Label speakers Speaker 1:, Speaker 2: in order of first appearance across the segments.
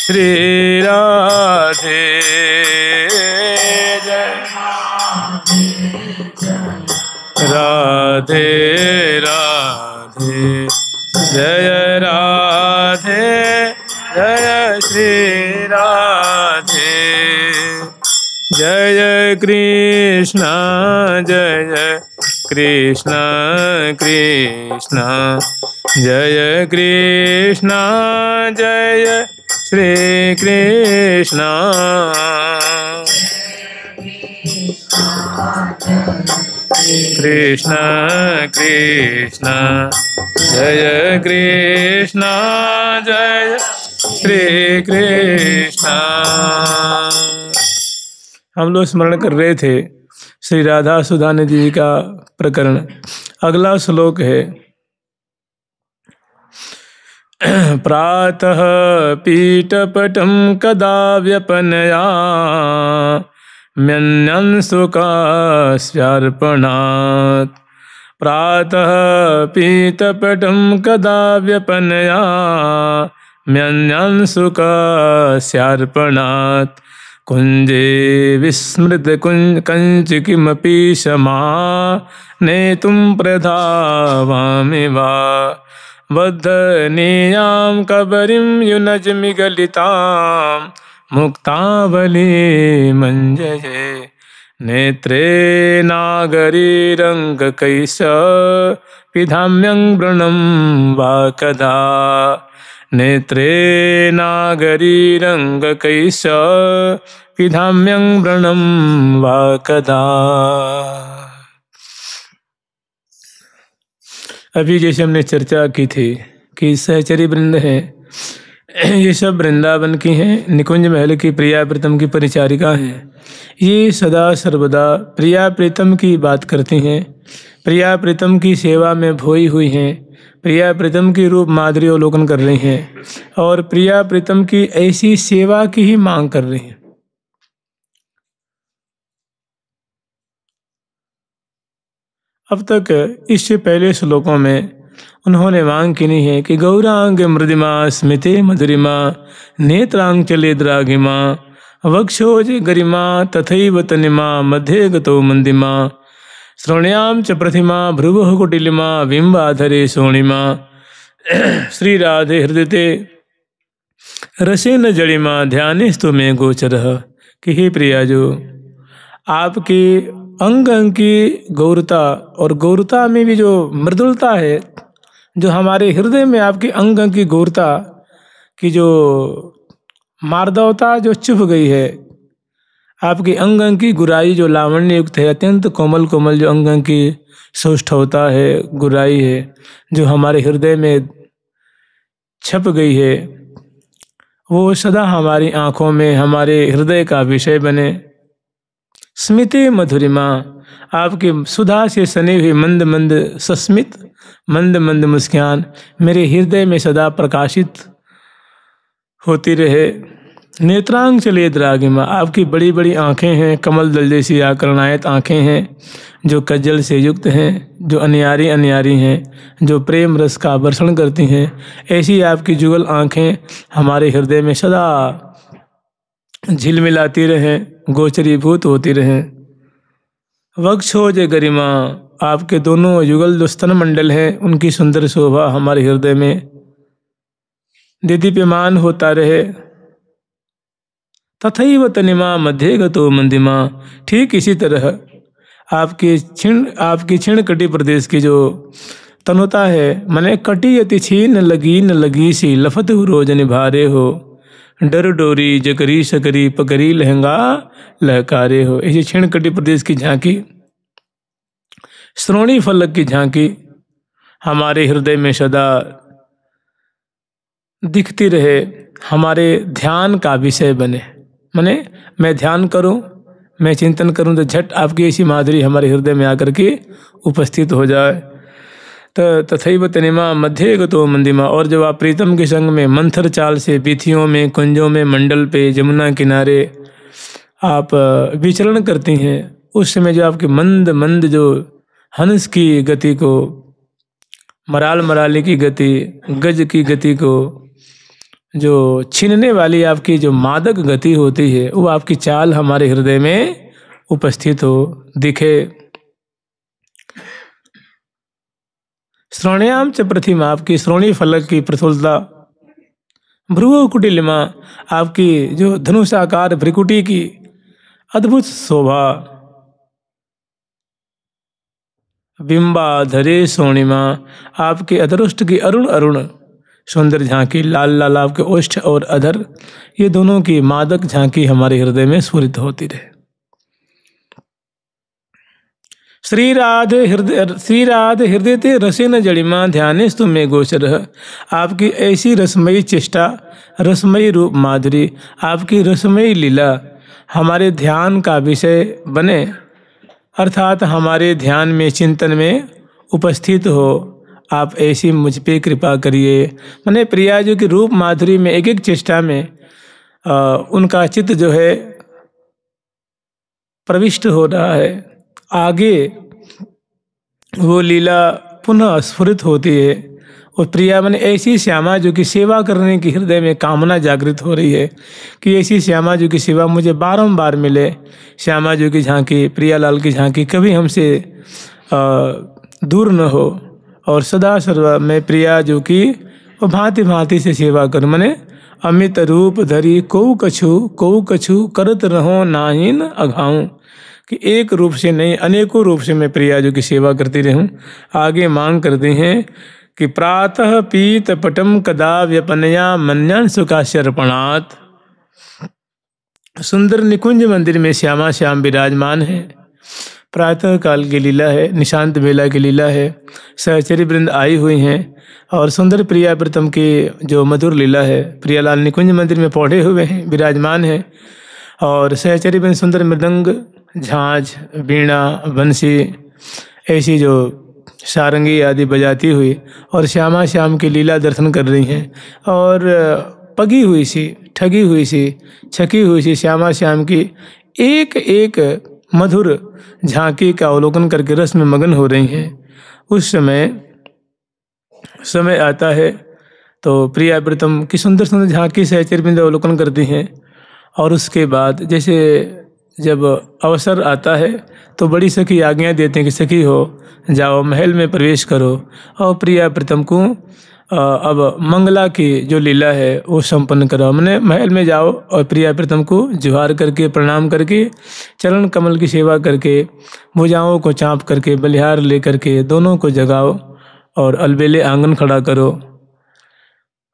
Speaker 1: श्री राधे जय राधे राधे जय राधे जय श्री राधे जय कृष्ण कृष्ण कृष्ण जय कृष्ण जय श्री कृष्ण कृष्ण कृष्ण जय कृष्ण जय श्री कृष्ण। हम लोग स्मरण कर रहे थे श्री राधा सुधानंद जी का प्रकरण। अगला श्लोक है प्रातः पीठपटं कदा व्यपनया म्यन्नं सुखास्यार्पणात् प्रातः पीठपटं कदा व्यपनया म्यन्नं सुखास्यार्पणात् कुञ्जे विस्मृत कञ्च किमपि क्षमा नेतुं प्रधावामि वा बद्धनीयां कबरीं युनज्मिगलितां मुक्तावली मञ्जये नेत्रे नागरीरङ्गकैश पिधाम्यं वृणं वा कदा नेत्रे नागरीरङ्गकैश पिधाम्यं वृणं वा कदा। अभी जैसे हमने चर्चा की थी कि सहचरी वृंद है, ये सब वृंदावन की हैं, निकुंज महल की प्रिया प्रीतम की परिचारिका हैं। ये सदा सर्वदा प्रिया प्रीतम की बात करती हैं, प्रिया प्रीतम की सेवा में भोई हुई हैं, प्रिया प्रीतम की रूप माधुरी अवलोकन कर रही हैं और प्रिया प्रीतम की ऐसी सेवा की ही मांग कर रही हैं। अब तक इससे पहले श्लोकों में उन्होंने मांग की नहीं है कि गौरांग मृदिमा स्मिते मधुरिमा नेत्रांग चले द्राघिमा वक्षोज गरिमा तथैव तनिमा मध्ये गतो मंदिमा श्रोण्याम च प्रतिमा भ्रुवः कुटिलिमा बिंबाधरे सोणिमा श्री राधे हृदयते रसेन जड़िमा ध्यानेस्तु में गोचरः कि हे प्रिया जो आपकी अंग अंग की गौरता और गौरता में भी जो मृदुलता है, जो हमारे हृदय में आपकी अंग अंग की गौरता की जो मार्दवता जो चुभ गई है, आपकी अंग अंग की गुराई जो लावण्य युक्त है, अत्यंत कोमल कोमल जो अंग अंग की सौष्ठवता है, गुराई है, जो हमारे हृदय में छप गई है, वो सदा हमारी आँखों में हमारे हृदय का विषय बने। स्मिते मधुरिमा आपकी सुधा से सनी हुई मंद मंद सस्मित मंद मंद मुस्कान मेरे हृदय में सदा प्रकाशित होती रहे। नेत्रांग चले द्रागिमा आपकी बड़ी बड़ी आँखें हैं, कमल दल जैसी आकर्णायत आँखें हैं, जो कज्जल से युक्त हैं, जो अनियारी अनियारी हैं, जो प्रेम रस का वर्षण करती हैं, ऐसी आपकी जुगल आँखें हमारे हृदय में सदा झिलमिलाती रहें, गोचरीभूत होती रहें। वक्षोज गरिमा आपके दोनों युगल जो स्तन मंडल हैं, उनकी सुंदर शोभा हमारे हृदय में दीदीप्यमान होता रहे। तथैव तनिमा मध्ये गतो मंदिमा ठीक इसी तरह आपकी क्षीण कटी प्रदेश की जो तनुता है, मने कटी यति छीन न लगी सी लफत रोज निभारे हो डर डोरी जकरी सकरी पकड़ी लहंगा लहकारे हो। ऐसी क्षीण कटी प्रदेश की झांकी, श्रोणी फलक की झांकी हमारे हृदय में सदा दिखती रहे, हमारे ध्यान का विषय बने। माने मैं ध्यान करूं, मैं चिंतन करूं तो झट आपकी ऐसी माधुरी हमारे हृदय में आकर के उपस्थित हो जाए। तो तथैव तनिमा मध्य गतो मंदिमा और जब आप प्रीतम के संग में मंथर चाल से वीथियों में, कुंजों में, मंडल पे, जमुना किनारे आप विचरण करती हैं, उस समय जो आपकी मंद मंद जो हंस की गति को, मराल मराली की गति, गज की गति को जो छीनने वाली आपकी जो मादक गति होती है वो आपकी चाल हमारे हृदय में उपस्थित हो, दिखे। श्रोण्याम च प्रतिमा, आपकी श्रोणी फलक की प्रफुल्लता, भ्रुव कुटिलिमा, आपकी जो धनुषाकार भ्रिकुटी की अद्भुत शोभा, बिंबाधरे सोणिमा, आपके अधरोष्ट की अरुण अरुण सुंदर झांकी, लाल लाल आपके ओष्ठ और अधर, ये दोनों की मादक झांकी हमारे हृदय में स्फुरित होती रहे। श्रीराधे हृदय ते रसेन जड़िमा, ध्याने स्तुमे गोचर, आपकी ऐसी रसमयी चेष्टा, रसमयी रूप माधुरी, आपकी रसमयी लीला हमारे ध्यान का विषय बने, अर्थात हमारे ध्यान में चिंतन में उपस्थित हो। आप ऐसी मुझ पे कृपा करिए। मैंने प्रिया जी की रूप माधुरी में एक एक चेष्टा में उनका चित्त जो है प्रविष्ट हो रहा है, आगे वो लीला पुनः स्फुरित होती है। और प्रिया मैंने ऐसी श्यामा जो की सेवा करने की हृदय में कामना जागृत हो रही है कि ऐसी श्यामा जो की सेवा मुझे बारंबार मिले। श्यामा जो की झांकी, प्रियालाल की झांकी कभी हमसे दूर न हो और सदा सर्वा में प्रिया जो की वो भांति भांति से सेवा कर। मैंने अमित रूप धरी कऊ कछु करत रहो नाहीन अघाऊं, कि एक रूप से नहीं अनेकों रूप से मैं प्रिया जो की सेवा करती रहूं। आगे मांग करते हैं कि प्रातः पीत पटम कदा व्यपनया मन्यान सुखाशर्पणात्, सुंदर निकुंज मंदिर में श्यामा श्याम विराजमान है। प्रातः काल की लीला है, निशांत बेला की लीला है, सहचरी वृंद आई हुई हैं और सुंदर प्रिया प्रीतम की जो मधुर लीला है, प्रियालाल निकुंज मंदिर में पौधे हुए हैं, विराजमान है और सहचरी वृंद सुंदर मृदंग, झांझ, वीणा, बंसी ऐसी जो सारंगी आदि बजाती हुई और श्यामा श्याम की लीला दर्शन कर रही हैं और पगी हुई सी, ठगी हुई सी, छकी हुई सी श्यामा श्याम की एक एक मधुर झांकी का अवलोकन करके रस में मगन हो रही हैं। उस समय आता है तो प्रिया प्रीतम की सुंदर सुंदर झांकी सहचरी वृंद अवलोकन करती हैं और उसके बाद जैसे जब अवसर आता है तो बड़ी सखी आज्ञा देते हैं कि सखी हो जाओ महल में प्रवेश करो और प्रिया प्रीतम को अब मंगला की जो लीला है वो संपन्न कराओ। मैंने महल में जाओ और प्रिया प्रीतम को जुहार करके प्रणाम करके चरण कमल की सेवा करके भुजाओं को चाँप करके बलिहार ले करके दोनों को जगाओ और अलबेले आंगन खड़ा करो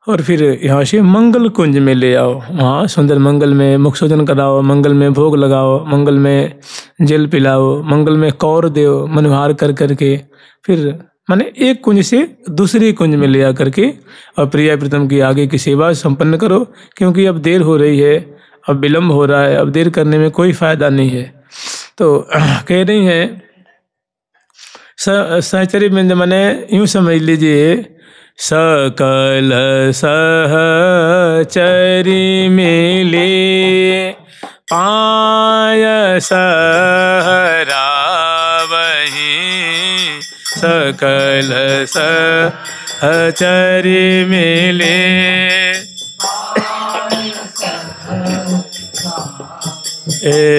Speaker 1: और फिर यहाँ से मंगल कुंज में ले आओ। वहाँ सुंदर मंगल में मुखसोजन कराओ, मंगल में भोग लगाओ, मंगल में जल पिलाओ, मंगल में कौर देओ मनोहार कर करके फिर माने एक कुंज से दूसरी कुंज में ले आ करके और प्रिया प्रीतम की आगे की सेवा संपन्न करो, क्योंकि अब देर हो रही है, अब विलम्ब हो रहा है, अब देर करने में कोई फायदा नहीं है। तो कह रही हैं सहचरी वृंद, मैंने यूँ समझ लीजिए सकल सहचरी मिले पाय सहरावहीं, सकल सहचरी मिले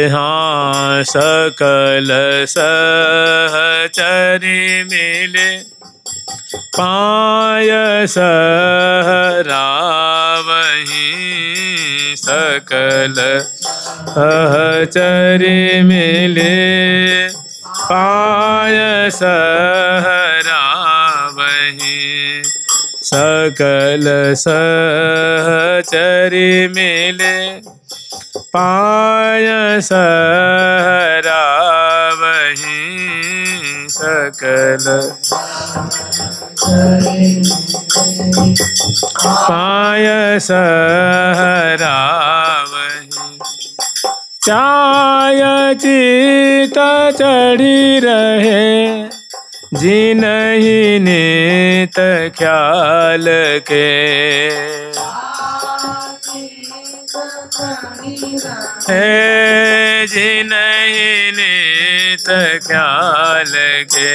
Speaker 1: हाँ, सकल सहचरी मिले पाय सहरावहीं, सकल सहचरी मिले पाय सहरावहीं, सकल सहचरी मिले पाय सहरावहीं, सकल पाय सहरावहीं। चाय चित चढ़ी रहे जिनहि नित ख्याल के, है जिनहि नित ख्याल के,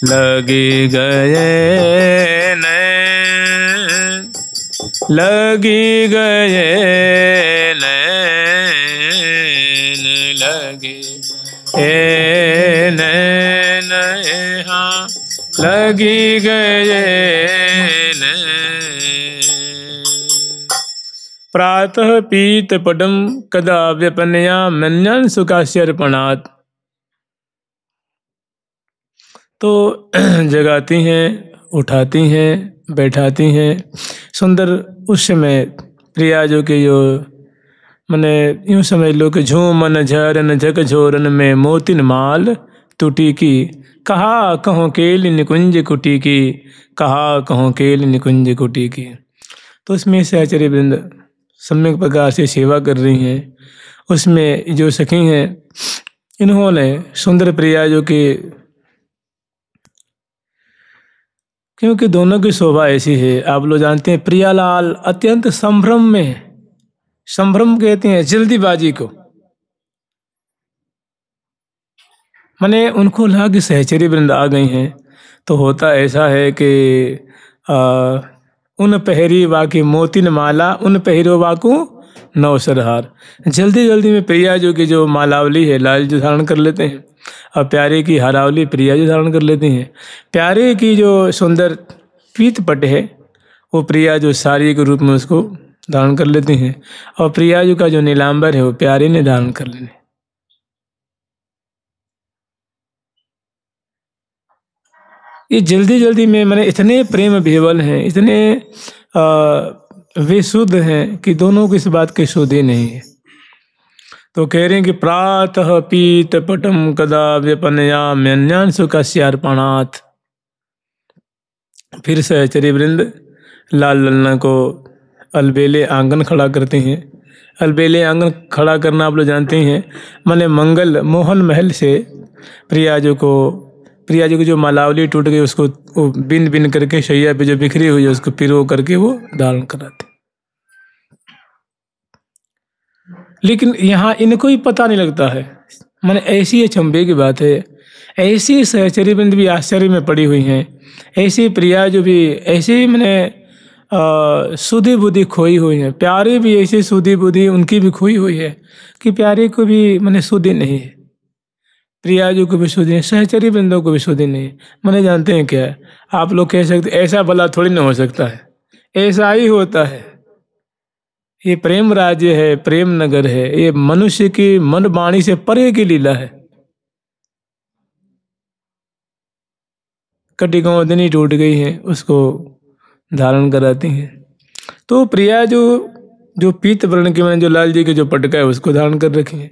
Speaker 1: लगी गए नैन लगी गए नैन लगे नैन हाँ लगी गए नैन। प्रातः पीत पटम कदा व्यपनया मन्यन सुखास्यर्पणात्। तो जगाती हैं, उठाती हैं, बैठाती हैं। सुंदर उस समय प्रिया जो कि जो मने यूँ समझ लो कि झूमन झरन झकझोरन में मोतिन माल टूटी की, कहा कहों केल निकुंज कुटी की, कहा कहों केल निकुंज कुटी की। तो उसमें से आचार्य वृंद सम्यक प्रकार से सेवा कर रही हैं। उसमें जो सखी हैं इन्होंने सुंदर प्रिया जो कि, क्योंकि दोनों की शोभा ऐसी है, आप लोग जानते हैं प्रियालाल अत्यंत संभ्रम में है। संभ्रम कहते हैं जल्दीबाजी को, माने उनको लगा कि सहचरी वृंद आ गई हैं। तो होता ऐसा है कि उन पहरी वाकी मोतिन माला उन पहरो वाकू नवसरहार। जल्दी जल्दी में प्रिया जो कि जो मालावली है लाल जो धारण कर लेते हैं, और प्यारे की हारावली प्रिया जो धारण कर लेती हैं। प्यारे की जो सुंदर पीत पट है वो प्रिया जो साड़ी के रूप में उसको धारण कर लेती हैं, और प्रिया जो का जो नीलांबर है वो प्यारे ने धारण कर लेने। ये जल्दी जल्दी में मैंने इतने प्रेम विह्वल हैं, इतने वे शुद्ध हैं कि दोनों को इस बात की शुद्धि नहीं है। तो कह रहे हैं कि प्रातः पीत पटम कदा व्यपनया म्यन्यान सुखस्यार्पणात्। फिर सहचरी वृंद लाल ललना को अलबेले आंगन खड़ा करते हैं। अलबेले आंगन खड़ा करना आप लोग जानते हैं, माने मंगल मोहन महल से प्रिया जी को जो मालावली टूट गई उसको वो बिन बिन करके शैया पे जो बिखरी हुई है उसको पिरो करके वो धारण कराते। लेकिन यहाँ इनको ही पता नहीं लगता है, माने ऐसी अचंभे की बात है। ऐसी सहचरी वृंद भी आश्चर्य में पड़ी हुई हैं, ऐसी प्रिया जो भी ऐसी मैंने सुधी बुद्धि खोई हुई है। प्यारे भी ऐसी सुधी बुद्धि उनकी भी खोई हुई है कि प्यारे को भी मैंने सुधी नहीं है, प्रिया जी को भी सुधी नहीं, सहचरी वृंदों को भी सुधी नहीं। मैंने जानते हैं क्या है, आप लोग कह सकते ऐसा भला थोड़ी ना हो सकता है, ऐसा ही होता है। ये प्रेम राज्य है, प्रेम नगर है, ये मनुष्य की मन वाणी से परे की लीला है। कटी गोदनी टूट गई है उसको धारण कराती हैं। तो प्रिया जो पीत वर्ण की मैंने जो लाल जी के जो पटका है उसको धारण कर रखे हैं।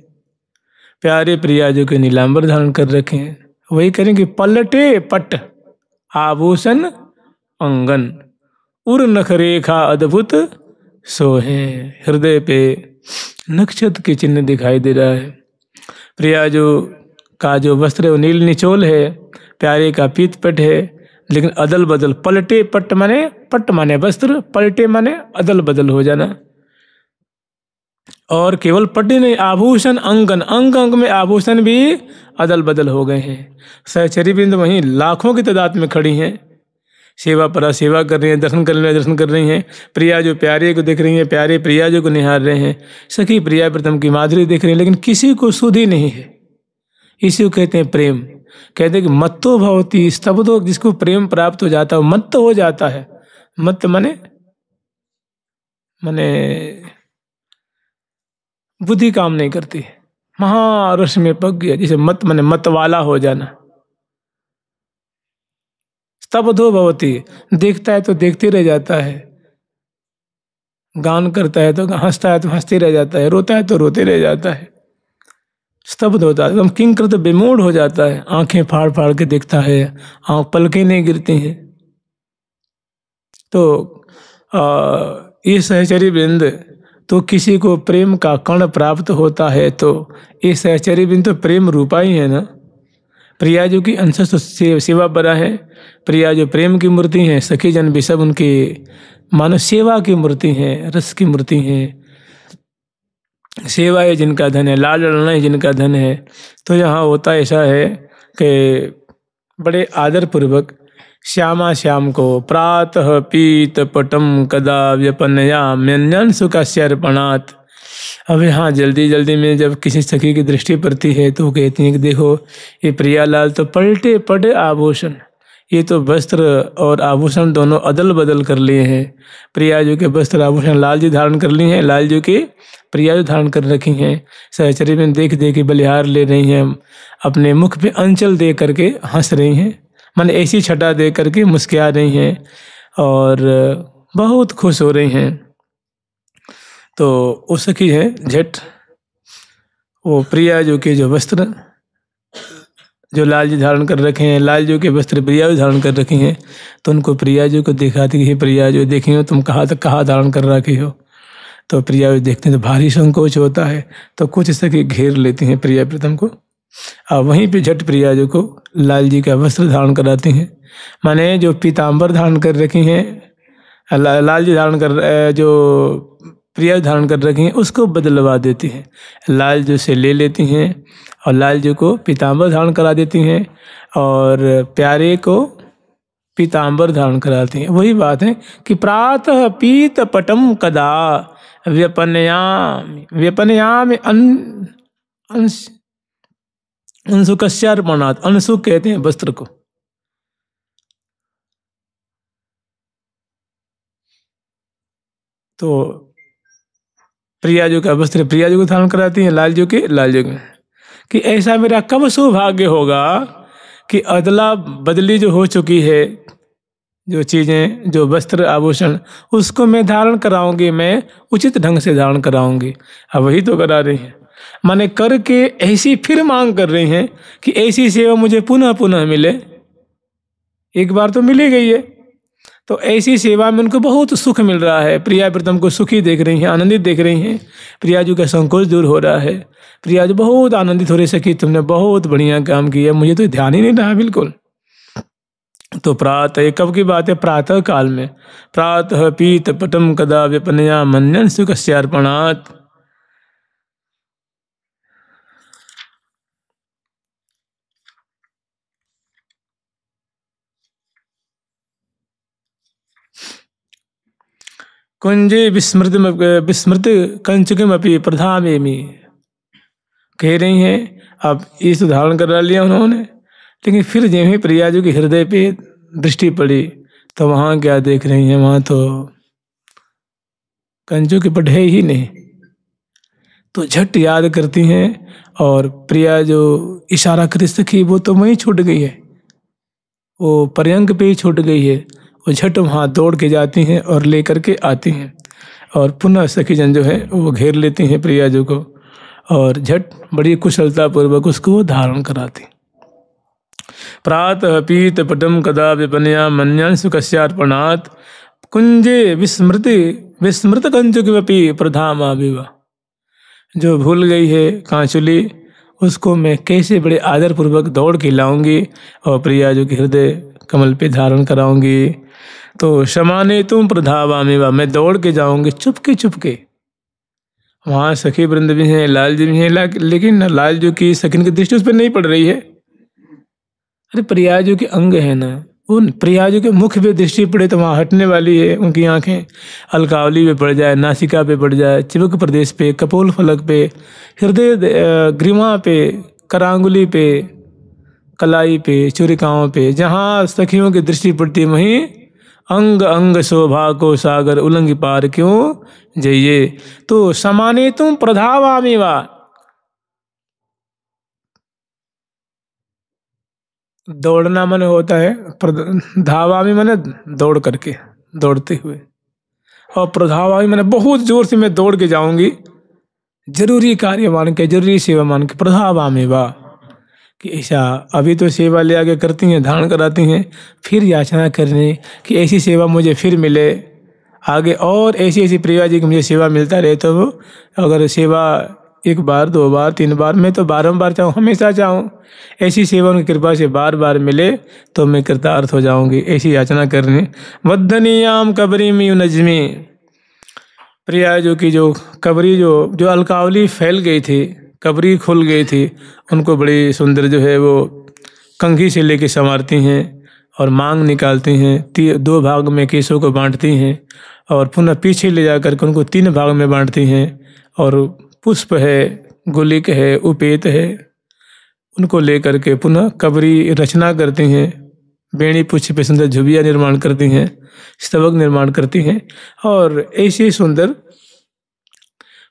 Speaker 1: प्यारे प्रिया जो के नीलांबर धारण कर रखे हैं। वही करेंगे पलटे पट आभूषण अंगन उर नख रेखा अद्भुत सोहे। हृदय पे नक्षत्र के चिन्ह दिखाई दे रहा है। प्रिया जो का जो वस्त्र है वो नील निचोल है, प्यारे का पीत पट है, लेकिन अदल बदल पलटे पट माने वस्त्र, पलटे माने अदल बदल हो जाना। और केवल पट नहीं, आभूषण अंगन, अंग अंग में आभूषण भी अदल बदल हो गए हैं। सहचरी वृंद वहीं लाखों की तादाद में खड़ी हैं, सेवा परा सेवा कर रही हैं, दर्शन कर रही हैं। प्रिया जो प्यारे को देख रही हैं, प्यारे प्रिया जो को निहार रहे हैं। सखी प्रिया प्रथम की माधुरी देख रही हैं, लेकिन किसी को सुधि नहीं है। इसी को कहते हैं प्रेम। कहते हैं कि मत्तो भवति स्तब्धो, जिसको प्रेम प्राप्त हो जाता है मत्त हो जाता है। मत्त माने बुद्धि काम नहीं करती, महारस में पक गया, जैसे मत माने मत वाला हो जाना। स्तब्धो भवति, देखता है तो देखते रह जाता है, गान करता है तो हंसता है तो हंसते रह जाता है, रोता है तो रोते रह जाता है। स्तब्ध होता है, एकदम किंकृत बेमूड हो जाता है, आंखें फाड़ फाड़ के देखता है, आंख पलकें नहीं गिरती हैं। तो ये सहचरी वृंद तो किसी को प्रेम का कण प्राप्त होता है तो ये सहचरी वृंद तो प्रेम रूपा ही है ना। प्रिया जो की अंश सेवा बरा है, प्रिया जो प्रेम की मूर्ति है, सखी जन भी सब उनकी मानो सेवा की मूर्ति है, रस की मूर्ति है। सेवा है जिनका धन है, लाल लड़ना है जिनका धन है। तो यहाँ होता ऐसा है कि बड़े आदर पूर्वक श्यामा श्याम को प्रातः पीत पटम कदा व्यपनयाम्यन्यन सुखस्यर्पणात्। अब यहाँ जल्दी जल्दी में जब किसी सखी की दृष्टि पड़ती है तो कहती हैं कि देखो ये प्रियालाल तो पलटे पड़े आभूषण, ये तो वस्त्र और आभूषण दोनों अदल बदल कर लिए हैं। प्रिया जी के वस्त्र आभूषण लाल जी धारण कर लिए हैं, लाल जी के प्रिया जी धारण कर रखी हैं। सहचरी में देख देख के बलिहार ले रही हैं, अपने मुख पे अंचल दे करके हंस रही हैं, मन ऐसी छटा दे करके मुस्कुरा रही हैं और बहुत खुश हो रही हैं। तो वो सखी है झट वो प्रिया जी के जो वस्त्र जो लाल जी धारण कर रखे हैं, लाल जी के वस्त्र प्रिया जी धारण कर रखी हैं, तो उनको प्रिया जी को दिखाती कि प्रिया जी देखी हो तुम कहाँ धारण कर रखी हो। तो प्रिया जी देखते हैं तो भारी संकोच होता है, तो कुछ सखी घेर लेती हैं प्रिया प्रीतम को और वहीं पे झट प्रिया जी को लाल जी का वस्त्र धारण कराती हैं। माने जो पीताम्बर धारण कर रखी हैं, लाल जी धारण कर जो प्रिया धारण कर रखी हैं उसको बदलवा देती हैं, लाल जी से ले लेती हैं और लाल जी को पीताम्बर धारण करा देती हैं और प्यारे को पीताम्बर धारण कराती हैं। वही बात है कि प्रातः पीत पटम कदा व्यपनयाम अंशुकस्यार्पणात्। अंशुक कहते हैं वस्त्र को। तो प्रिया जी का वस्त्र प्रिया जी को धारण कराती हैं, लाल जी के लाल जी कि ऐसा मेरा कब सौभाग्य होगा कि अदला बदली जो हो चुकी है जो चीज़ें जो वस्त्र आभूषण उसको मैं धारण कराऊंगी, मैं उचित ढंग से धारण कराऊंगी। अब वही तो करा रही हैं, माने करके ऐसी फिर मांग कर रही हैं कि ऐसी सेवा मुझे पुनः पुनः मिले। एक बार तो मिली गई है, तो ऐसी सेवा में उनको बहुत सुख मिल रहा है। प्रिया प्रीतम को सुखी देख रही हैं, आनंदित देख रही हैं, प्रिया जी का संकोच दूर हो रहा है। प्रिया जी बहुत आनंदित हो रही सखी तुमने बहुत बढ़िया काम किया, मुझे तो ध्यान ही नहीं रहा बिल्कुल। तो प्रातः कब की बात है, प्रातः काल में प्रातः पीत पटम कदा व्यपनया मन्यन सुखस्यार्पणात्। कुंजे विस्मृत कंचुकमपि प्रधामेमि। कह रही हैं अब इस धारण करा लिया उन्होंने, लेकिन फिर जब ही प्रिया जी के हृदय पे दृष्टि पड़ी तो वहाँ क्या देख रही हैं, वहाँ तो कंचु के पट है ही नहीं। तो झट याद करती हैं और प्रिया जो इशारा कर सखी वो तो वहीं छूट गई है, वो पर्यंक पे ही छूट गई है। वो झट वहाँ दौड़ के जाती हैं और लेकर के आती हैं और पुनः सखी जन जो है वो घेर लेती हैं प्रिया जी को और झट बड़ी कुशलता पूर्वक उसको धारण कराती। प्रातः पीत पटम कदा विपनया मन्यान सुखस्यार्पणात् कुंजे विस्मृत कंचुकमपि प्रधामाविव। जो भूल गई है कांचुली उसको मैं कैसे बड़े आदर पूर्वक दौड़ के लाऊंगी और प्रिया जी के हृदय कमल पे धारण कराऊंगी। तो शमाने तुम प्रधावामिवा, मैं दौड़ के जाऊंगी चुपके चुपके। वहाँ सखी वृंद भी हैं, लाल जी भी हैं, लेकिन लाल जी की सखी की दृष्टि उस पर नहीं पड़ रही है। अरे प्रिया जी के अंग है ना, उन प्रिया जी के मुख पे दृष्टि पड़े तो वहाँ हटने वाली है। उनकी आंखें अलकावली पे पड़ जाए, नासिका पे पड़ जाए, चिबुक प्रदेश पे, कपोल फलक पे, हृदय ग्रीवा पे, करांगुली पे, कलाई पे, चुरिकाओं पे, जहाँ सखियों की दृष्टि पड़ती है वहीं अंग अंग शोभा को सागर उलंग पार क्यों जाइए। तो समाने तुम प्रधावामिवा, दौड़ना मन होता है, धावामी मन दौड़ करके दौड़ते हुए, और प्रधावामी मन बहुत जोर से मैं दौड़ के जाऊंगी, जरूरी कार्य मान के, जरूरी सेवा मान के। प्रधावामिवा कि ऐसा अभी तो सेवा ले आके करती हैं, धारण कराती हैं, फिर याचना करने कि ऐसी सेवा मुझे फिर मिले आगे, और ऐसी ऐसी प्रिया जी की मुझे सेवा मिलता रहे। तो अगर सेवा एक बार दो बार तीन बार, मैं तो बारंबार चाहूँ, हमेशा चाहूँ ऐसी सेवा उनकी कृपा से बार बार मिले तो मैं कृतार्थ हो जाऊंगी, ऐसी याचना करनी। वद्धनीयाम कबरी में नजमी, प्रिया जी की जो कबरी जो अलकावली फैल गई थी, कबरी खुल गई थी, उनको बड़ी सुंदर जो है वो कंघी से लेके संवारती हैं और मांग निकालती हैं, 2 भाग में केशों को बांटती हैं और पुनः पीछे ले जाकर के उनको 3 भाग में बांटती हैं। और पुष्प है, गुलिक है, उपेत है, उनको लेकर के पुनः कबरी रचना करती हैं। बेणी पुष्प पे सुंदर झुबिया निर्माण करती हैं, स्तवक निर्माण करती हैं और ऐसी सुंदर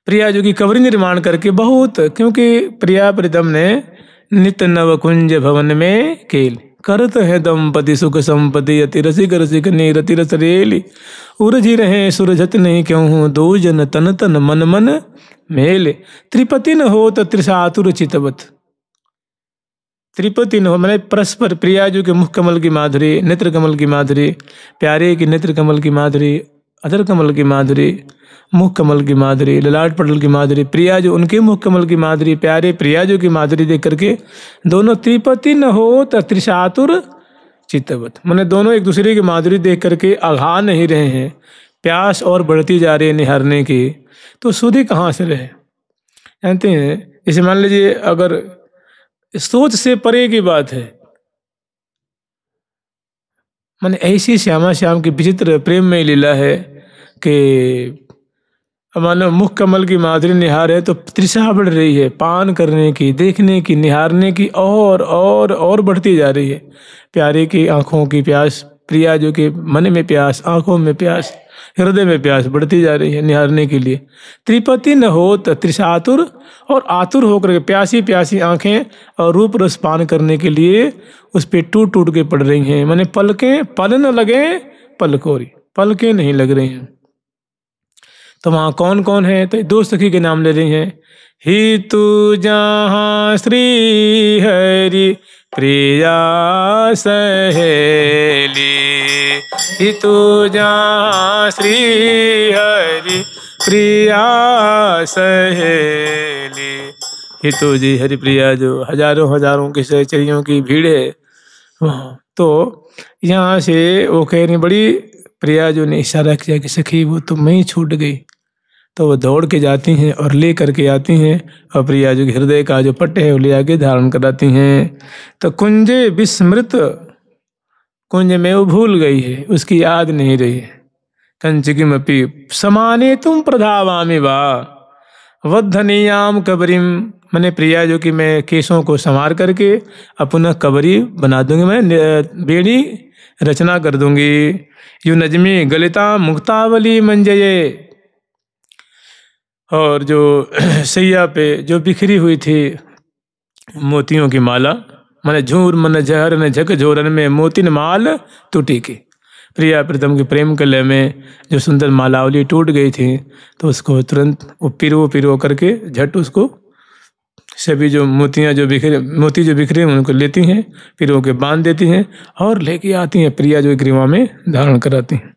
Speaker 1: प्रिया जो की कबरी निर्माण करके बहुत, क्योंकि प्रिया प्रीतम ने नित नव कुंज भवन में केल करत है दंपति सुख संपत्ति अति रसिक रसिक ने रति रस रेली उरझी रहे सुरझत नहीं क्यों हूँ दो जन तन तन मन मन मेल त्रिपति न हो तो त्रिसातुर चितवत। त्रिपति न हो मैंने परस्पर, प्रिया जो के मुख कमल की माधुरी, नेत्र कमल की माधुरी, प्यारे की नेत्र कमल की माधुरी, अधर कमल की माधुरी, मुख कमल की माधुरी, ललाट पटल की माधुरी, प्रिया जो उनके मुख कमल की माधुरी, प्यारे प्रिया जो की माधुरी देख करके दोनों त्रिपति न हो तो त्रिशातुर चित्तवत, मैंने दोनों एक दूसरे की माधुरी देख करके अघा नहीं रहे हैं, प्यास और बढ़ती जा रही है निहारने की, तो सुधि कहाँ से रहे। जानते हैं, इसे मान लीजिए अगर सोच से परे की बात है, मैंने ऐसी श्यामा श्याम की विचित्र प्रेम में लीला है कि मानो मुख कमल की माधुरी निहार है तो तृषा बढ़ रही है, पान करने की, देखने की, निहारने की और बढ़ती जा रही है। प्यारे की आंखों की प्यास, प्रिया जो कि मन में प्यास, आंखों में प्यास, हृदय में प्यास बढ़ती जा रही है निहारने के लिए। त्रिपति न हो तो त्रिशातुर, और आतुर होकर के प्यासी प्यासी आंखें और रूप रस पान करने के लिए उस पे टूट टूट के पड़ रही हैं। मैंने पलकें पल न लगे पलकोरी, पलकें नहीं लग रही हैं। तो वहाँ कौन कौन है, तो 2 सखी के नाम ले रही हैं। ही तू जहाँ श्री हरि प्रिया सहेली, ही तू जहाँ श्री हरि प्रिया सहेली। ही तो जी हरि प्रिया जो हजारों हजारों के सहचरियों की भीड़ है वहाँ, तो यहाँ से वो कह रही बड़ी प्रिया जो ने इशारा किया कि सखी वो तो मैं ही छूट गई, तो वो दौड़ के जाती हैं और ले करके आती हैं और प्रिया जो हृदय का जो पट्ट है वो ले आके धारण कराती हैं। तो कुंजे विस्मृत, कुंज में वो भूल गई है, उसकी याद नहीं रही है। कंचकिमपि समाने तुम प्रधावामि वा वद्धनीयाम कबरीम, मैंने प्रिया जो कि मैं केशों को संवार करके अपना कबरी बना दूंगी, मैं बेड़ी रचना कर दूंगी। यू नजमी गलिता मुक्तावली मंजये, और जो सैया पे जो बिखरी हुई थी मोतियों की माला, मैंने झूर मन जहर न झक झोरन में मोतिन माल टूटी की। प्रिया प्रीतम के प्रेम कलय में जो सुंदर मालावली टूट गई थी, तो उसको तुरंत वो पिरो करके झट उसको सभी जो मोतियाँ जो बिखरे, मोती जो बिखरे उनको लेती हैं, पिरो के बांध देती हैं और लेके आती हैं प्रिया जो ग्रीवा में धारण कराती हैं।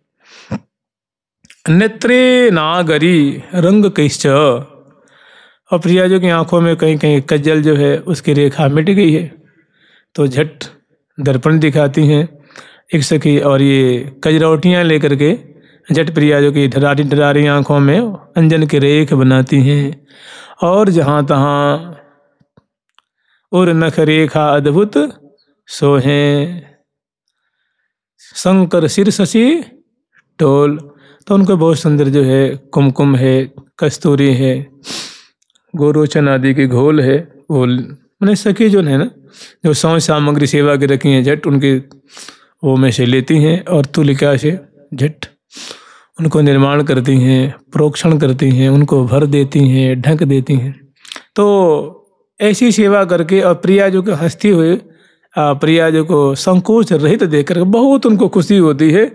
Speaker 1: नेत्रे नागरी रंग कैश्च, और प्रिया जो की आंखों में कहीं कहीं कज्जल जो है उसकी रेखा मिट गई है, तो झट दर्पण दिखाती हैं एक सखी, और ये कजरौटियाँ लेकर के झट प्रिया जो की ढरारी ढरारी आंखों में अंजन की रेख बनाती हैं, और जहाँ तहाँ उर नख रेखा अद्भुत सोहें शंकर सिर शशि टोल, तो उनको बहुत सुंदर जो है कुमकुम है, कस्तूरी है, गोरोचन आदि की घोल है, वो मैंने सखी जो है ना जो सामग्री सेवा की रखी हैं, झट उनके वो में से लेती हैं और तुलिका से झट उनको निर्माण करती हैं, प्रोक्षण करती हैं, उनको भर देती हैं, ढक देती हैं। तो ऐसी सेवा करके और प्रिया जो को हंसती हुई, प्रिया जो को संकोच रहित देखकर बहुत उनको खुशी होती है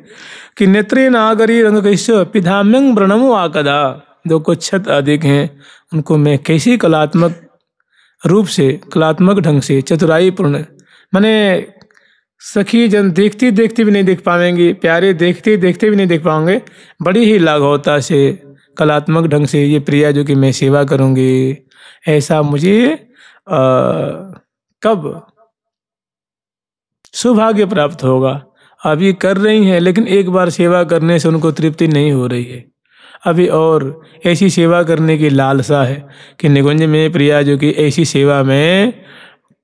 Speaker 1: कि नेत्रे नागरी रंग कैश्य पिधाम्यंग व्रणमो आकदा, जो कुच्छत अधिक हैं उनको मैं कैसी कलात्मक रूप से, कलात्मक ढंग से, चतुराई पूर्ण, मैंने सखी जन देखती देखती भी नहीं देख पाएंगी, प्यारे देखते देखते भी नहीं देख पाएंगे, बड़ी ही लाघवता से कलात्मक ढंग से ये प्रिया जो कि मैं सेवा करूँगी, ऐसा मुझे कब सौभाग्य प्राप्त होगा। अभी कर रही हैं लेकिन एक बार सेवा करने से उनको तृप्ति नहीं हो रही है, अभी और ऐसी सेवा करने की लालसा है कि निकुंज में प्रिया जो कि ऐसी सेवा में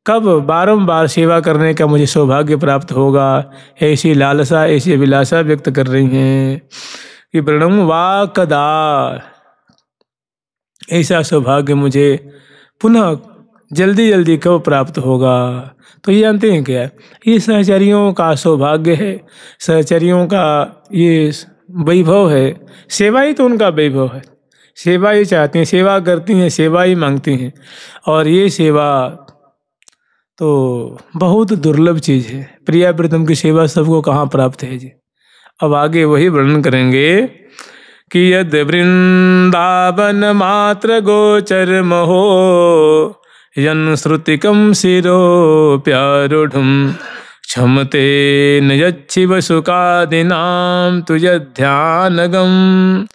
Speaker 1: कब बारंबार सेवा करने का मुझे सौभाग्य प्राप्त होगा, ऐसी लालसा, ऐसी अभिलाषा व्यक्त कर रही हैं कि प्रणम वा कदा, ऐसा सौभाग्य मुझे पुनः जल्दी जल्दी कब प्राप्त होगा। तो ये जानते हैं क्या, ये सहचरियों का सौभाग्य है, सहचरियों का ये वैभव है। सेवा ही तो उनका वैभव है, सेवा ही चाहती हैं, सेवा करती हैं, सेवा ही मांगती हैं। और ये सेवा तो बहुत दुर्लभ चीज़ है। प्रिया प्रीतम की सेवा सबको कहाँ प्राप्त है जी। अब आगे वही वर्णन करेंगे कि यद वृंदावन मात्र गोचर महो यन श्रुतिकम शिरो प्यारूढ़ क्षमते न यच्छिव सुखादिनाम तुयध्यानगम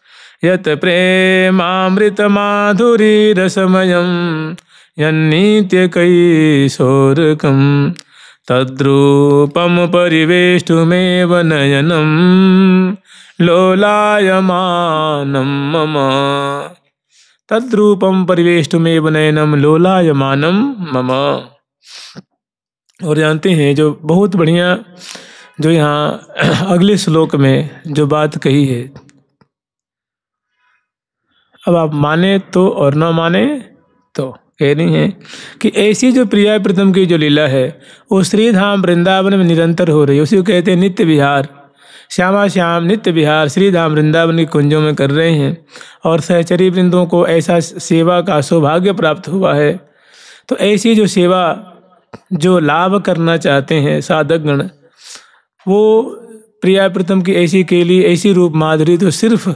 Speaker 1: यत प्रेमामृत माधुरी रसमयम यन्नित्य कैशोरकम तद्रूपम परिवेष्टुमेव नयनम लोलायमानम मम, तद्रूपम परिवेष्टुमेव नयनम लोलायमानम मम। और जानते हैं जो बहुत बढ़िया जो यहाँ अगले श्लोक में जो बात कही है, अब आप माने तो और ना माने तो कह रही हैं कि ऐसी जो प्रिया प्रीतम की जो लीला है वो श्रीधाम वृंदावन में निरंतर हो रही है। उसी को कहते हैं नित्य विहार, श्यामा श्याम नित्य विहार श्रीधाम वृंदावन के कुंजों में कर रहे हैं। और सहचरी वृंदों को ऐसा सेवा का सौभाग्य प्राप्त हुआ है। तो ऐसी जो सेवा जो लाभ करना चाहते हैं साधकगण, वो प्रिया प्रीतम की ऐसी केली, ऐसी रूप माधुरी तो सिर्फ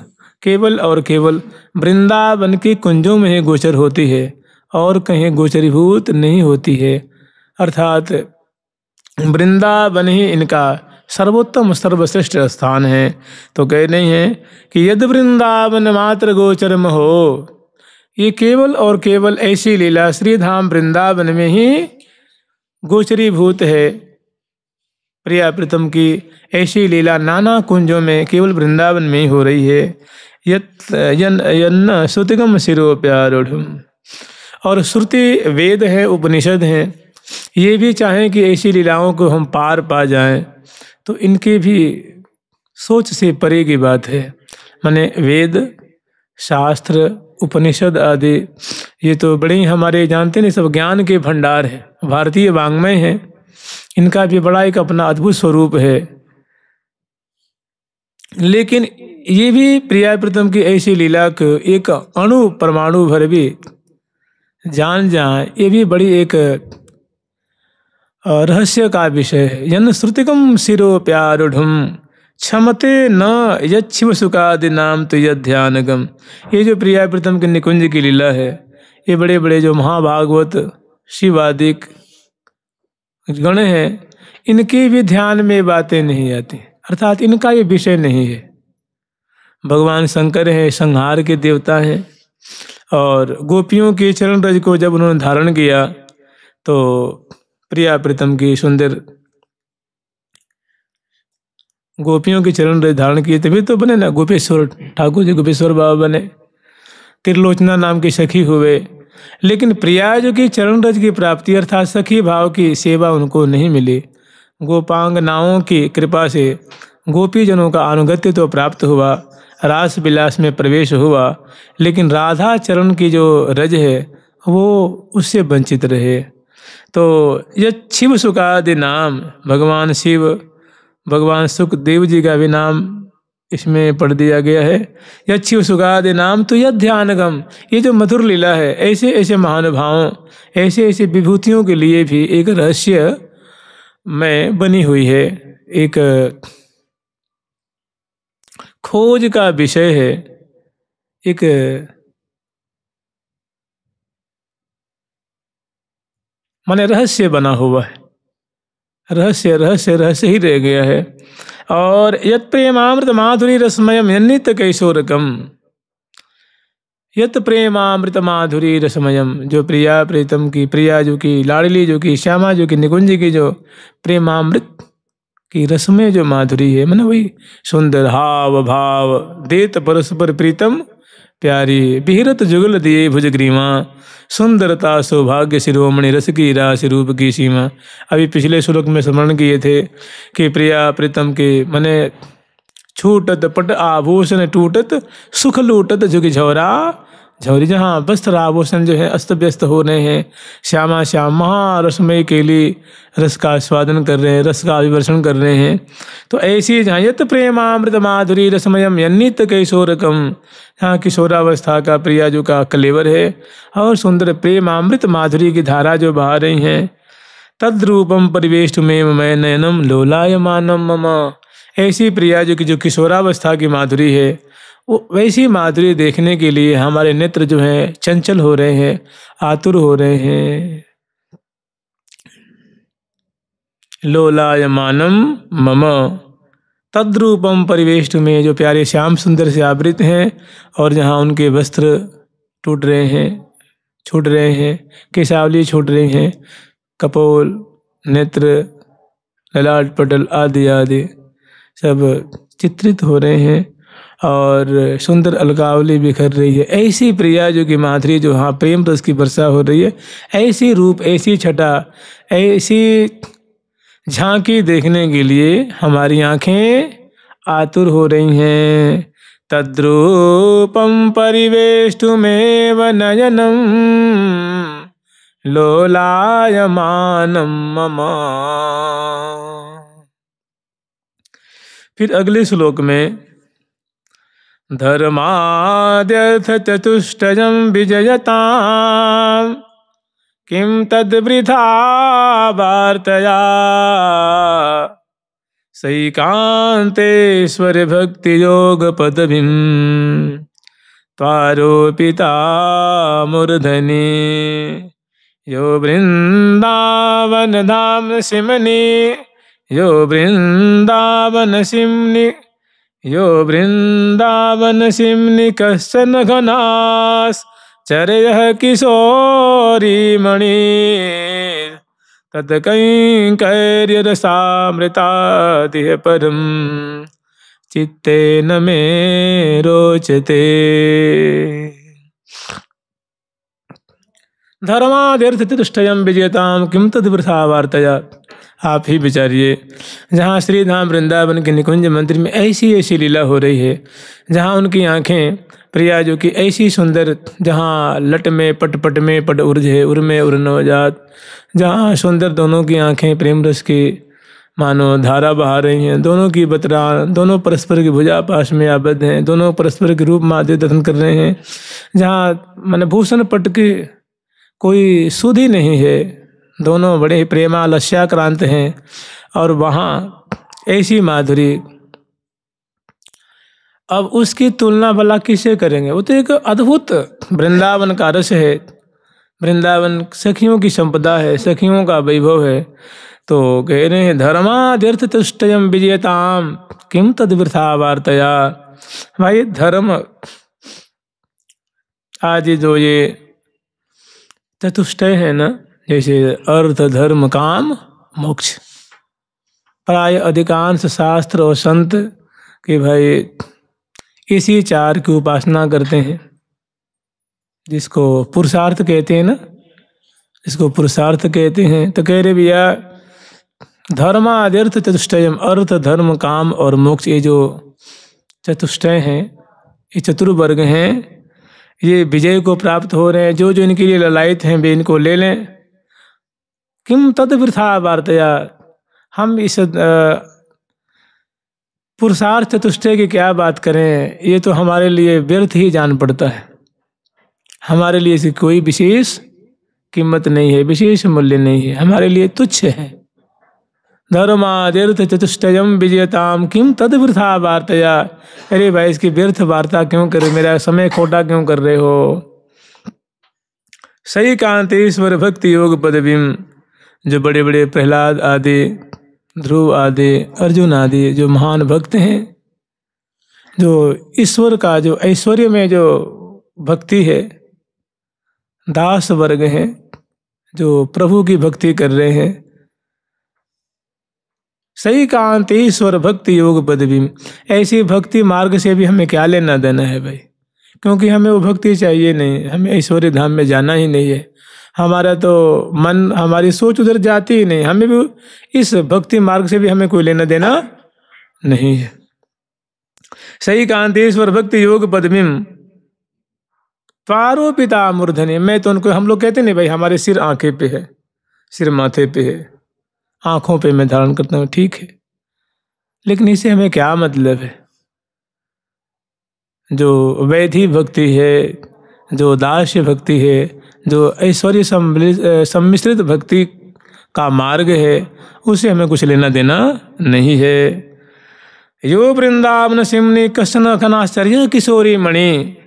Speaker 1: केवल और केवल वृंदावन के कुंजों में ही गोचर होती है और कहीं गोचरीभूत नहीं होती है। अर्थात वृंदावन ही इनका सर्वोत्तम सर्वश्रेष्ठ स्थान है। तो कह रहे हैं कि यद वृंदावन मात्र गोचरम हो, ये केवल और केवल ऐसी लीला श्रीधाम वृंदावन में ही गोचरीभूत है। प्रिया प्रीतम की ऐसी लीला नाना कुंजों में केवल वृंदावन में ही हो रही है। यन्न श्रुतिगम शिरो प्यारूढ़, और श्रुति वेद है, उपनिषद हैं, ये भी चाहें कि ऐसी लीलाओं को हम पार पा जाएं तो इनकी भी सोच से परे की बात है। माने वेद शास्त्र उपनिषद आदि ये तो बड़े ही हमारे जानते नहीं सब ज्ञान के भंडार है, भारतीय वाङ्मय है, इनका भी बड़ा एक अपना अद्भुत स्वरूप है। लेकिन ये भी प्रिया प्रीतम की ऐसी लीला को एक अणु परमाणु भर भी जान जाए, ये भी बड़ी एक रहस्य का विषय है। यन श्रुतिकम शिरो प्यारूढ़म क्षमते न यच्छिव सुखादि नाम तो यध्यानगम, ये जो प्रिया प्रीतम के निकुंज की लीला है, ये बड़े बड़े जो महाभागवत शिवादिक गण हैं, इनके भी ध्यान में बातें नहीं आती, अर्थात इनका ये विषय नहीं है। भगवान शंकर हैं, संहार के देवता हैं, और गोपियों के चरण रज को जब उन्होंने धारण किया तो प्रिया प्रीतम की सुंदर गोपियों के चरण रज धारण किए, तभी तो बने ना गोपेश्वर ठाकुर जी, गोपेश्वर बाबा बने, त्रिलोचना नाम की सखी हुए। लेकिन प्रिया जो की चरण रज की प्राप्ति अर्थात सखी भाव की सेवा उनको नहीं मिली। गोपांगनाओं की कृपा से गोपीजनों का अनुगत्य तो प्राप्त हुआ, रास विलास में प्रवेश हुआ, लेकिन राधा चरण की जो रज है वो उससे वंचित रहे। तो यह शिव सुखादि नाम, भगवान शिव भगवान सुखदेव जी का भी नाम इसमें पढ़ दिया गया है। यह शिव सुखादि नाम तो यह ध्यानगम, ये जो मधुर लीला है, ऐसे ऐसे महानुभावों ऐसे ऐसे विभूतियों के लिए भी एक रहस्य में बनी हुई है, एक खोज का विषय है, एक माने रहस्य बना हुआ है, रहस्य रहस्य रहस्य ही रह गया है। और यत प्रेमामृत माधुरी रसमयम यन्नित कैशोरकम, यत प्रेमामृत माधुरी रसमयम, जो प्रिया प्रीतम की, प्रिया जो की लाडली जो की, श्यामा जो की, निकुंज की जो प्रेमामृत की रसमय जो माधुरी है, मैंने वही सुंदर हाव भाव देत परस्पर प्रीतम प्यारी बिहरत जुगल दिए भुजग्रीवा, सुंदरता सौभाग्य शिरोमणि रस की राशि रूप की सीमा। अभी पिछले श्लोक में स्मरण किए थे कि प्रिया प्रीतम के मने छूटत पट आभूषण टूटत, सुख लूटत जुग झौरा झौरी। जहाँ वस्त्र आभूषण जो है अस्त व्यस्त हो रहे हैं, श्यामा श्याम महारसमय के लिए रस का आस्वादन कर रहे हैं, रस का अभिवर्षण कर रहे हैं। तो ऐसी जहाँ यत प्रेमामृत माधुरी रसमयम यन्नित कैशोरकम, जहाँ किशोरावस्था का प्रियाजू का कलेवर है और सुंदर प्रेमामृत माधुरी की धारा जो बहा रही हैं। तद्रूपम परिवेष्टुमेव मैं नयनम लोलायमानम मम, ऐसी प्रियाजू की जो किशोरावस्था की माधुरी है, वो वैसी माधुरी देखने के लिए हमारे नेत्र जो हैं चंचल हो रहे हैं, आतुर हो रहे हैं। लोलायमानम मम तद्रूपम परिवेष्टु में, जो प्यारे श्याम सुंदर से आवृत हैं और जहाँ उनके वस्त्र टूट रहे हैं, छूट रहे हैं, केशावली छूट रही हैं, कपोल नेत्र ललाट पटल आदि आदि सब चित्रित हो रहे हैं और सुंदर अलकावली बिखर रही है। ऐसी प्रिया जो कि माधुरी जो हाँ प्रेम रस की वर्षा हो रही है, ऐसी रूप ऐसी छटा ऐसी झांकी देखने के लिए हमारी आंखें आतुर हो रही हैं। तद्रूपम परिवेष्टुमेव नयनम लोलायमानम मम। फिर अगले श्लोक में धर्माद्यर्थ चतुष्टयं विजयताम् किं तद्वृथा वार्तया सैकान्तेश्वर भक्ति योग पदवीं त्वारोपिता मूर्धनि यो वृंदावन धाम सिमनि यो वृंदावन सिमनि यो वृंदावन सिमनि कश्चन घनास चरयः किशोरी मणि तत्कैंकर्य रसामृतादिह परम चित्ते न मे रोचते। धर्माद्यर्थ चतुष्टयं विजयताम किम तद्वृथा वार्तया। आप ही विचारिए, जहाँ श्री धाम वृंदावन के निकुंज मंदिर में ऐसी ऐसी लीला हो रही है, जहाँ उनकी आंखें प्रिया जो कि ऐसी सुंदर, जहाँ लट में पट में पट उर्ज है, उर में उर नवजात, जहाँ सुंदर दोनों की आंखें प्रेम रस की मानो धारा बहा रही हैं, दोनों की बतरा, दोनों परस्पर की भुजा पास में आबद्ध हैं, दोनों परस्पर के रूप माधुर्य दर्शन कर रहे हैं, जहाँ मन भूषण पट की कोई सुध ही नहीं है, दोनों बड़े ही प्रेमालस्याक्रांत हैं और वहाँ ऐसी माधुरी। अब उसकी तुलना भला किससे करेंगे? वो तो एक अद्भुत वृंदावन का रस है, वृंदावन सखियों की संपदा है, सखियों का वैभव है। तो कह रहे हैं धर्माद्यर्थ चतुष्टयं विजयताम किम तद्वृथा वार्तया। भाई धर्म आज जो ये चतुष्टय है ना, जैसे अर्थ धर्म काम मोक्ष, प्राय अधिकांश शास्त्र और संत कि भाई इसी चार की उपासना करते हैं, जिसको पुरुषार्थ कहते हैं ना, इसको पुरुषार्थ कहते हैं। तो कह रहे भैया धर्माद्यर्थ चतुष्टयम, अर्थ धर्म काम और मोक्ष, ये जो चतुष्टय हैं, ये चतुर्वर्ग हैं, ये विजय को प्राप्त हो रहे हैं। जो जो इनके लिए ललायित हैं वे इनको ले लें। किम तद्वृथा वार्तया, हम इस पुरुषार्थ चतुष्टय की क्या बात करें, ये तो हमारे लिए व्यर्थ ही जान पड़ता है, हमारे लिए इसकी कोई विशेष कीमत नहीं है, विशेष मूल्य नहीं है, हमारे लिए तुच्छ है। धर्माद्यर्थ चतुष्टयं विजयताम किम तद्वृथा वार्तया। अरे भाई इसकी व्यर्थ वार्ता क्यों कर रहे, मेरा समय खोटा क्यों कर रहे हो। सही कांतेश्वर भक्ति योग पदवीं, जो बड़े बड़े प्रहलाद आदि, ध्रुव आदि, अर्जुन आदि जो महान भक्त हैं, जो ईश्वर का जो ऐश्वर्य में जो भक्ति है, दास वर्ग हैं जो प्रभु की भक्ति कर रहे हैं। सही कांतेश्वर भक्ति योग पदवी, ऐसी भक्ति मार्ग से भी हमें क्या लेना देना है भाई। क्योंकि हमें वो भक्ति चाहिए नहीं, हमें ऐश्वर्य धाम में जाना ही नहीं है। हमारा तो मन, हमारी सोच उधर जाती ही नहीं, हमें भी इस भक्ति मार्ग से भी हमें कोई लेना देना नहीं है। सही कांतेश्वर भक्ति योग पद्मिम त्वारोपिता मूर्धनि। मैं तो उनको, हम लोग कहते नहीं भाई हमारे सिर आंखें पे है, सिर माथे पे है, आंखों पे मैं धारण करता हूँ, ठीक है, लेकिन इससे हमें क्या मतलब है? जो वैधि भक्ति है, जो दास्य भक्ति है, जो ऐश्वर्य सम्मिश्रित भक्ति का मार्ग है, उससे हमें कुछ लेना देना नहीं है। यो वृंदावन सिमनी कशन घनाश्चर्य किशोरी मणि।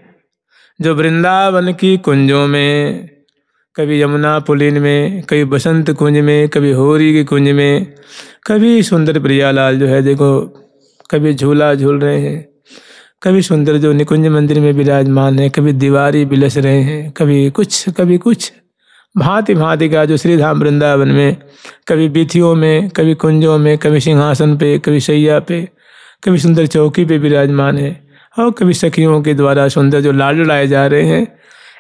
Speaker 1: जो वृंदावन की कुंजों में, कभी यमुना पुलिन में, कभी बसंत कुंज में, कभी होरी की कुंज में, कभी सुंदर प्रियालाल जो है देखो कभी झूला झूल रहे हैं, कभी सुंदर जो निकुंज मंदिर में विराजमान है, कभी दीवारी बिलस रहे हैं, कभी कुछ भांति भांति का जो श्रीधाम वृंदावन में, कभी बीथियों में, कभी कुंजों में, कभी सिंहासन पे, कभी शैया पे, कभी सुंदर चौकी पे विराजमान है, और कभी सखियों के द्वारा सुंदर जो लाड लड़ाए जा रहे हैं।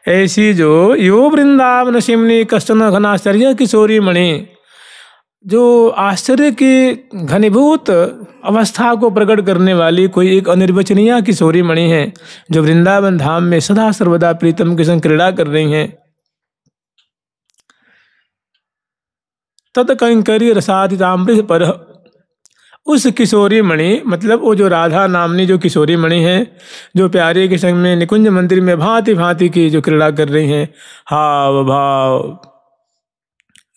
Speaker 1: ऐसी जो यो वृंदावन सिमनी कष्टन घनाश्चर्य किशोरी मणि, जो आश्चर्य की घनीभूत अवस्था को प्रकट करने वाली कोई एक अनिर्वचनीय किशोरी मणि है, जो वृंदावन धाम में सदा सर्वदा प्रीतम के संग क्रीड़ा कर रही हैं। तत्कंकरी रसादितामृत पर, उस किशोरी मणि मतलब वो जो राधा नामनी जो किशोरी मणि है, जो प्यारे के संग में निकुंज मंदिर में भांति भांति की जो क्रीड़ा कर रही हैं, हाव भाव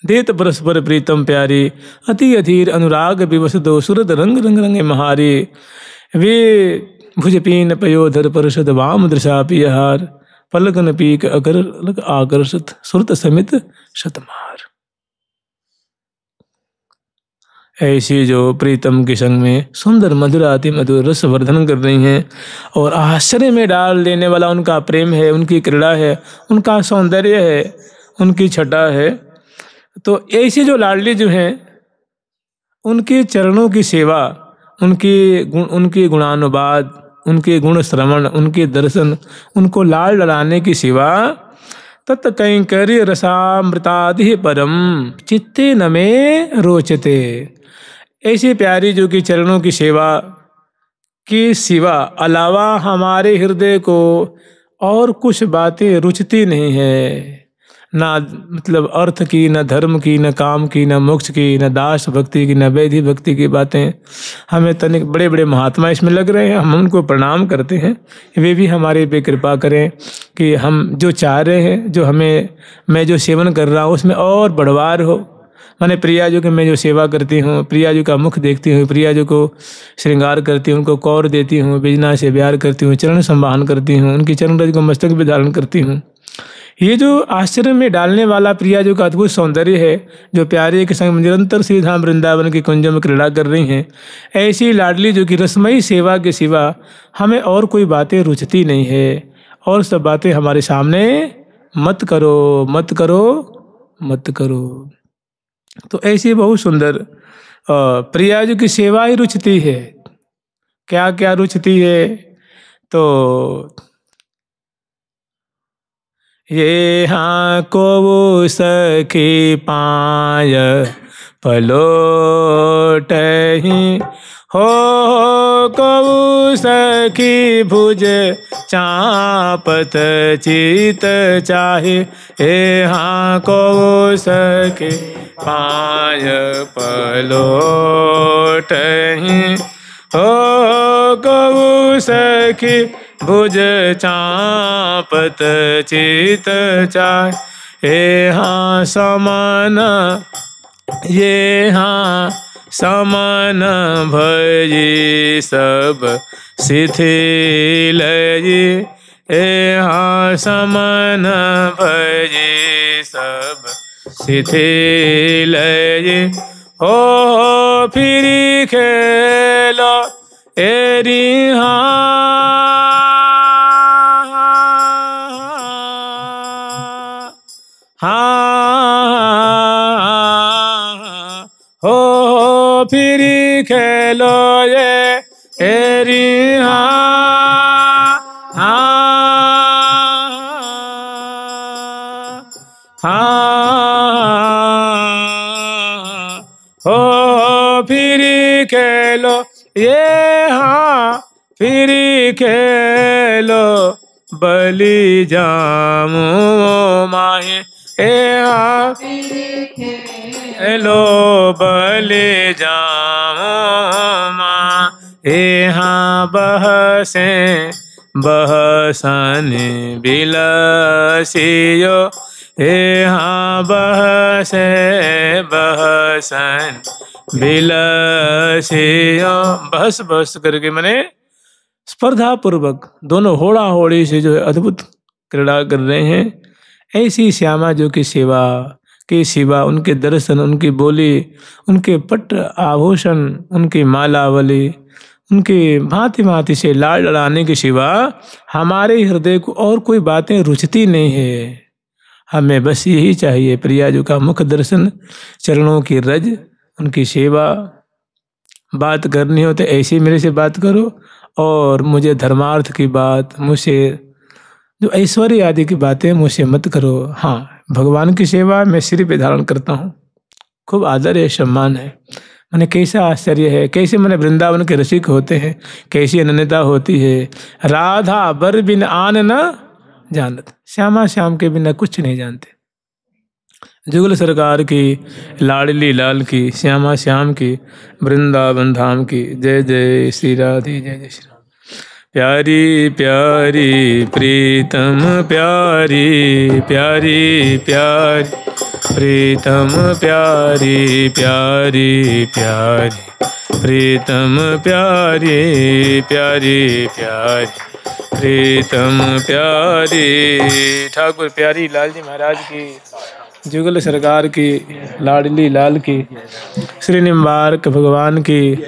Speaker 1: देत परस्पर प्रीतम प्यारी, अति अधीर अनुराग विवश दो सुरत रंग रंग रंगे महारी। वे भुजपीन पयोधर परषद वाम दृशा पियहार, पलकन पीक अकर आकर्षित सुरत समित शतमार। ऐसी जो प्रीतम के संग में सुंदर मधुर अति मधुर रस वर्धन कर रही हैं, और आश्चर्य में डाल देने वाला उनका प्रेम है, उनकी क्रीड़ा है, उनका सौंदर्य है, उनकी छटा है। तो ऐसी जो लाडली जो हैं, उनके चरणों की सेवा, उनकी गुणानुवाद, उनके गुण श्रवण, उनके दर्शन, उनको लाल लड़ाने की सेवा, तत्कैंकर्य रसामृतादि परम चित्ते न में रोचते। ऐसी प्यारी जो कि चरणों की सेवा की सिवा अलावा हमारे हृदय को और कुछ बातें रुचती नहीं है, ना मतलब अर्थ की, न धर्म की, न काम की, न मोक्ष की, न दास भक्ति की, न वैधि भक्ति की बातें। हमें तनिक बड़े बड़े महात्मा इसमें लग रहे हैं, हम उनको प्रणाम करते हैं, वे भी हमारे पे कृपा करें कि हम जो चाह रहे हैं, जो हमें, मैं जो सेवन कर रहा हूँ उसमें और बढ़वार हो। मैंने प्रिया जो कि मैं जो सेवा करती हूँ, प्रिया जी का मुख देखती हूँ, प्रिया जी को श्रृंगार करती हूँ, उनको कौर देती हूँ, बिजना से प्यार करती हूँ, चरण संवाहन करती हूँ, उनकी चरण रज को मस्तक भी धारण करती हूँ। ये जो आश्चर्य में डालने वाला प्रिया जो का अद्भुत सौंदर्य है, जो प्यारे के संग निरंतर श्रीधाम वृंदावन के कुंजों में क्रीड़ा कर रही हैं, ऐसी लाडली जो कि रसमयी सेवा के सिवा हमें और कोई बातें रुचती नहीं है, और सब बातें हमारे सामने मत करो मत करो मत करो। तो ऐसी बहुत सुंदर प्रिया जो की सेवा ही रुचती है। क्या क्या रुचती है? तो ये हाँ को सखी पाय पलोटहि, हो कबू सखी भुज चापत चित चाहे। हे हाँ को सखी पाय पलोटहि, हो कबू सखी भुज चापत चित चाहे। हे हाँ समन, ये हाँ समन भजी सब शिथिल जी। हे हाँ समन भजी सब शिथिल जी। हो फिरी खेलो एरी हो फिरी खेलो ये एरी हाँ हो फिर खेलो ये हाँ फिर खेलो बलि जामो माहे ए हाँ खेलो बलि जामो माँ ए हाँ बहसे बहसन बिलसियो हे हाँ बहसे बहसन बिलसियो बहस बहस करके मैंने स्पर्धा पूर्वक दोनों होड़ा होड़ी से जो है अद्भुत क्रीड़ा कर रहे हैं। ऐसी श्यामा जो की सेवा के सिवा उनके दर्शन उनकी बोली उनके पट्ट आभूषण उनकी मालावली उनके भांति भांति से लाड़ लड़ाने के सिवा हमारे हृदय को और कोई बातें रुचती नहीं है। हमें बस यही चाहिए प्रियाजू का मुख दर्शन चरणों की रज उनकी सेवा। बात करनी हो तो ऐसे मेरे से बात करो और मुझे धर्मार्थ की बात मुझसे जो ऐश्वर्य आदि की बातें मुझसे मत करो। हाँ भगवान की सेवा मैं सिर पे धारण करता हूँ, खूब आदर है सम्मान है। मैंने कैसा आश्चर्य है कैसे मैंने वृंदावन के रसिक होते हैं कैसी अनन्यता होती है। राधा बर बिन आन न जानत श्यामा श्याम के बिना कुछ नहीं जानते। जुगल सरकार की लाडली लाल की श्यामा श्याम की वृंदावन धाम की जय जय श्री राधे जय जय श्री राम। प्यारी प्यारी प्रीतम प्यारी प्यारी प्यारी प्रीतम प्यारी प्यारी प्यारी प्रीतम प्यारी प्यारी प्यारी प्रीतम प्यारी। ठाकुर प्यारी लाल जी महाराज की जुगल सरकार की लाडली लाल की श्री निम्बार्क भगवान की